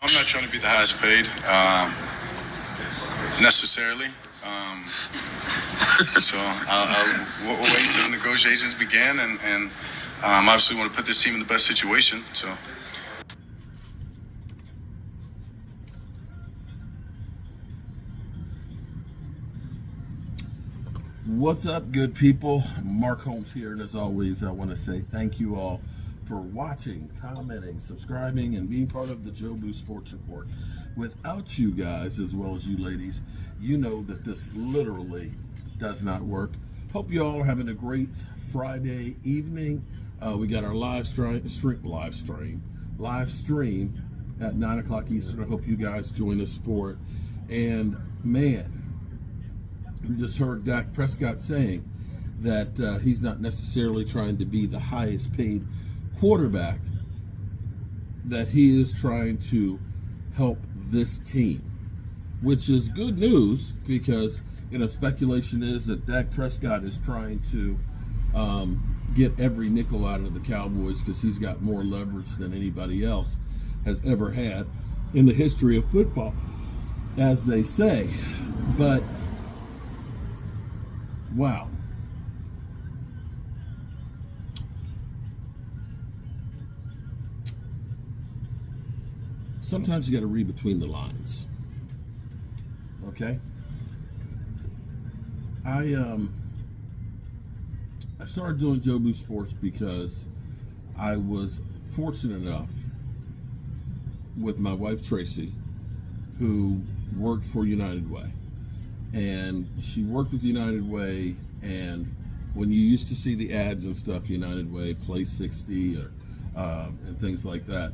I'm not trying to be the highest paid necessarily. So we'll wait till the negotiations begin, and obviously want to put this team in the best situation. So. What's up, good people? Mark Holmes here, and as always, I want to say thank you all for watching, commenting, subscribing, and being part of the Joe Boo Sports Report. Without you guys, as well as you ladies, you know that this literally does not work. Hope you all are having a great Friday evening. We got our live stream at 9 o'clock Eastern. I hope you guys join us for it. And man, you just heard Dak Prescott saying that he's not necessarily trying to be the highest paid quarterback, that he is trying to help this team, which is good news because, speculation is that Dak Prescott is trying to get every nickel out of the Cowboys because he's got more leverage than anybody else has ever had in the history of football, as they say. But wow. Sometimes you got to read between the lines. Okay? I started doing Joe Boo Sports because I was fortunate enough with my wife Tracy, who worked for United Way. And she worked with United Way, and when you used to see the ads and stuff, United Way, Play 60, and things like that,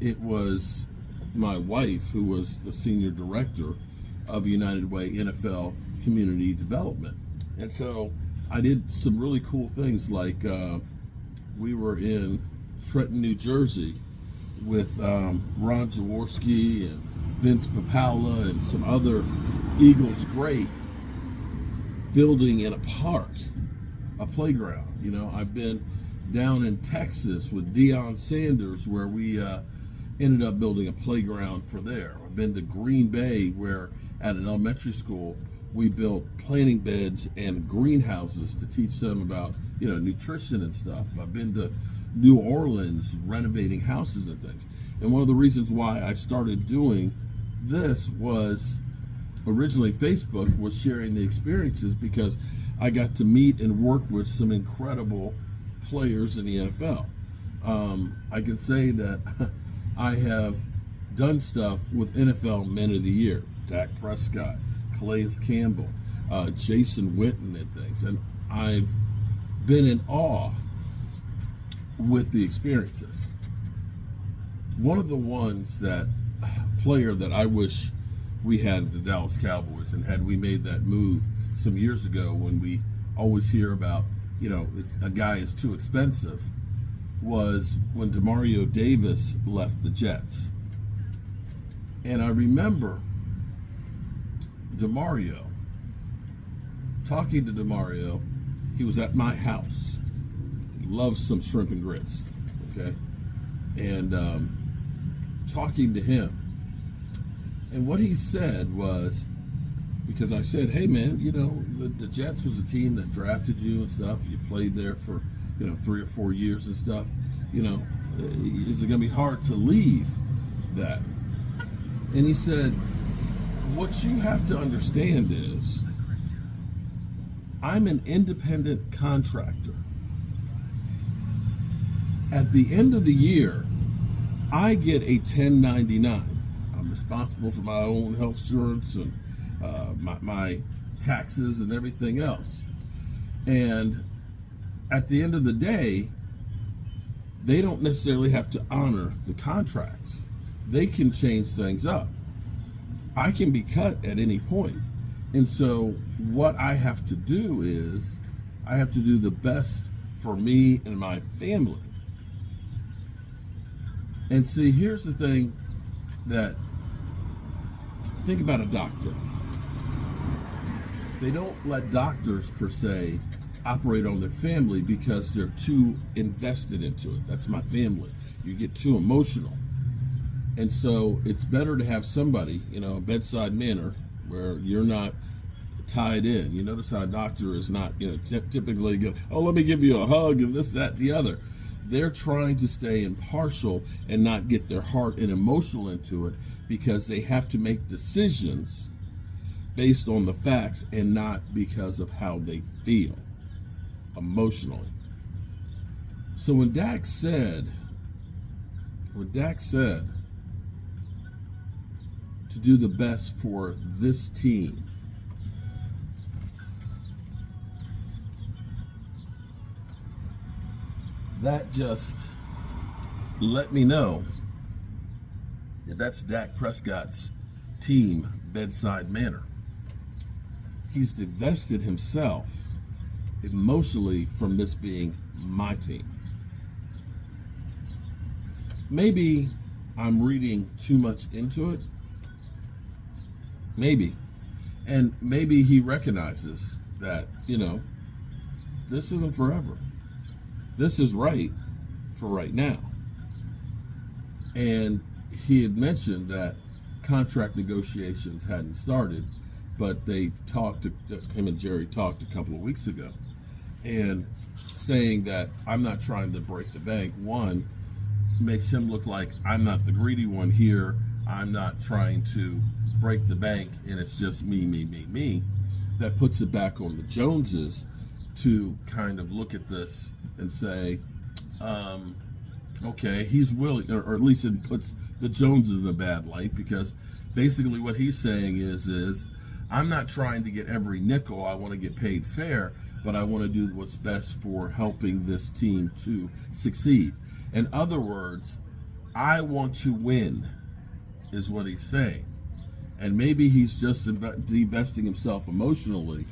it was my wife who was the senior director of United Way NFL Community Development. And so I did some really cool things, like we were in Trenton, New Jersey with Ron Jaworski and Vince Papala and some other Eagles great, building in a park, a playground. I've been down in Texas with Deion Sanders, where we ended up building a playground for there. I've been to Green Bay, where at an elementary school we built planting beds and greenhouses to teach them about nutrition and stuff. I've been to New Orleans renovating houses and things. And one of the reasons why I started doing this was, originally Facebook was sharing the experiences because I got to meet and work with some incredible players in the NFL. I can say that I have done stuff with NFL Men of the Year, Dak Prescott, Calais Campbell, Jason Witten and things. And I've been in awe with the experiences. One of the player that I wish we had the Dallas Cowboys, and had we made that move some years ago, when we always hear about, a guy is too expensive, was when Demario Davis left the Jets. And I remember talking to Demario. He was at my house. He loves some shrimp and grits, okay? And talking to him. And what he said was, because I said, hey man, the Jets was a team that drafted you and stuff. You played there for, 3 or 4 years and stuff. Is it going to be hard to leave that? And he said, what you have to understand is, I'm an independent contractor. At the end of the year, I get a 1099. I'm responsible for my own health insurance and my taxes and everything else. And at the end of the day, they don't necessarily have to honor the contracts. They can change things up. I can be cut at any point. And so what I have to do is, I have to do the best for me and my family. And see, here's the thing think about a doctor. They don't let doctors, per se, operate on their family because they're too invested into it. That's my family. You get too emotional. And so it's better to have somebody, a bedside manner where you're not tied in. You notice how a doctor is not, typically go, oh, let me give you a hug and this, that, the other. They're trying to stay impartial and not get their heart and emotional into it, because they have to make decisions based on the facts and not because of how they feel emotionally. So when Dak said to do the best for this team, that just let me know that that's Dak Prescott's team bedside manner. He's divested himself emotionally from this being my team. Maybe I'm reading too much into it. Maybe. And maybe he recognizes that, this isn't forever. This is right for right now. And he had mentioned that contract negotiations hadn't started, but him and Jerry talked a couple of weeks ago, and saying that I'm not trying to break the bank, one, makes him look like I'm not the greedy one here. I'm not trying to break the bank and it's just me. That puts it back on the Joneses to kind of look at this and say, okay, he's willing, or at least it puts the Joneses in a bad light, because basically what he's saying is I'm not trying to get every nickel. I want to get paid fair, but I want to do what's best for helping this team to succeed. In other words, I want to win, is what he's saying. And maybe he's just divesting himself emotionally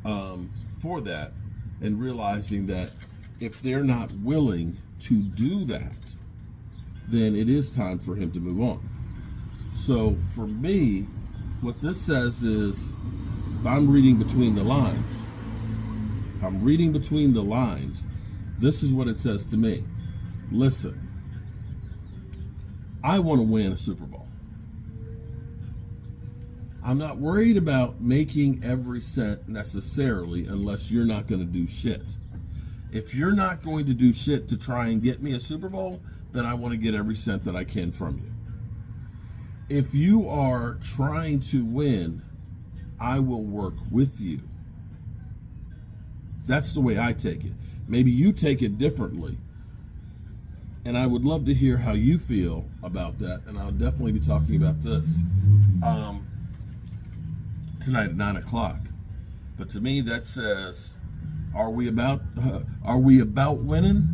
for that, and realizing that if they're not willing to do that, then it is time for him to move on. So for me, what this says is, if I'm reading between the lines, this is what it says to me. Listen, I want to win a Super Bowl. I'm not worried about making every cent necessarily, unless you're not going to do shit. If you're not going to do shit to try and get me a Super Bowl, then I want to get every cent that I can from you. If you are trying to win, I will work with you. That's the way I take it. Maybe you take it differently. And I would love to hear how you feel about that. And I'll definitely be talking about this tonight at 9 o'clock. But to me, that says, are we about winning?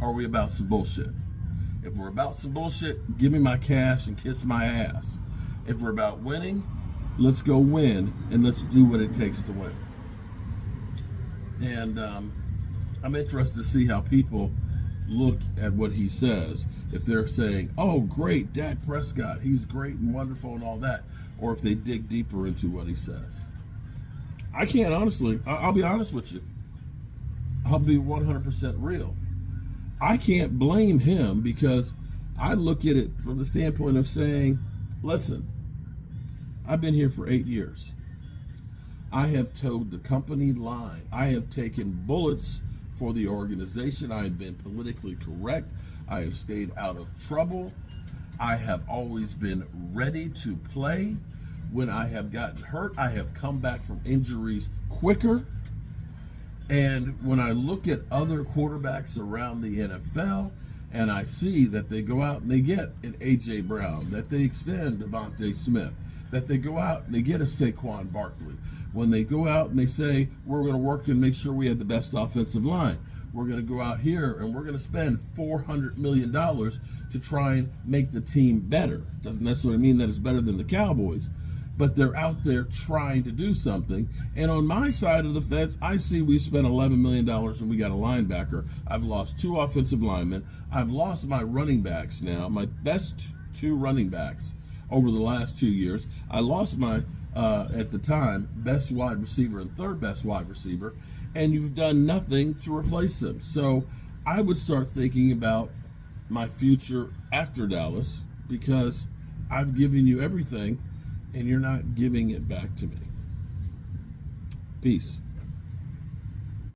Or are we about some bullshit? If we're about some bullshit, give me my cash and kiss my ass. If we're about winning, let's go win, and let's do what it takes to win. And I'm interested to see how people look at what he says. If they're saying, oh, great, Dak Prescott, he's great and wonderful and all that, or if they dig deeper into what he says. I can't honestly, I'll be honest with you. I'll be 100% real. I can't blame him, because I look at it from the standpoint of saying, listen, I've been here for 8 years. I have towed the company line. I have taken bullets for the organization. I have been politically correct. I have stayed out of trouble. I have always been ready to play. When I have gotten hurt, I have come back from injuries quicker. And when I look at other quarterbacks around the NFL, and I see that they go out and they get an A.J. Brown, that they extend Devontae Smith, that they go out and they get a Saquon Barkley, when they go out and they say, we're going to work and make sure we have the best offensive line, we're going to go out here and we're going to spend $400 million to try and make the team better. Doesn't necessarily mean that it's better than the Cowboys, but they're out there trying to do something. And on my side of the fence, I see we spent $11 million and we got a linebacker. I've lost 2 offensive linemen. I've lost my running backs now, my best 2 running backs over the last 2 years. I lost my, at the time, best wide receiver and 3rd best wide receiver, and you've done nothing to replace them. So I would start thinking about my future after Dallas, because I've given you everything and you're not giving it back to me. Peace.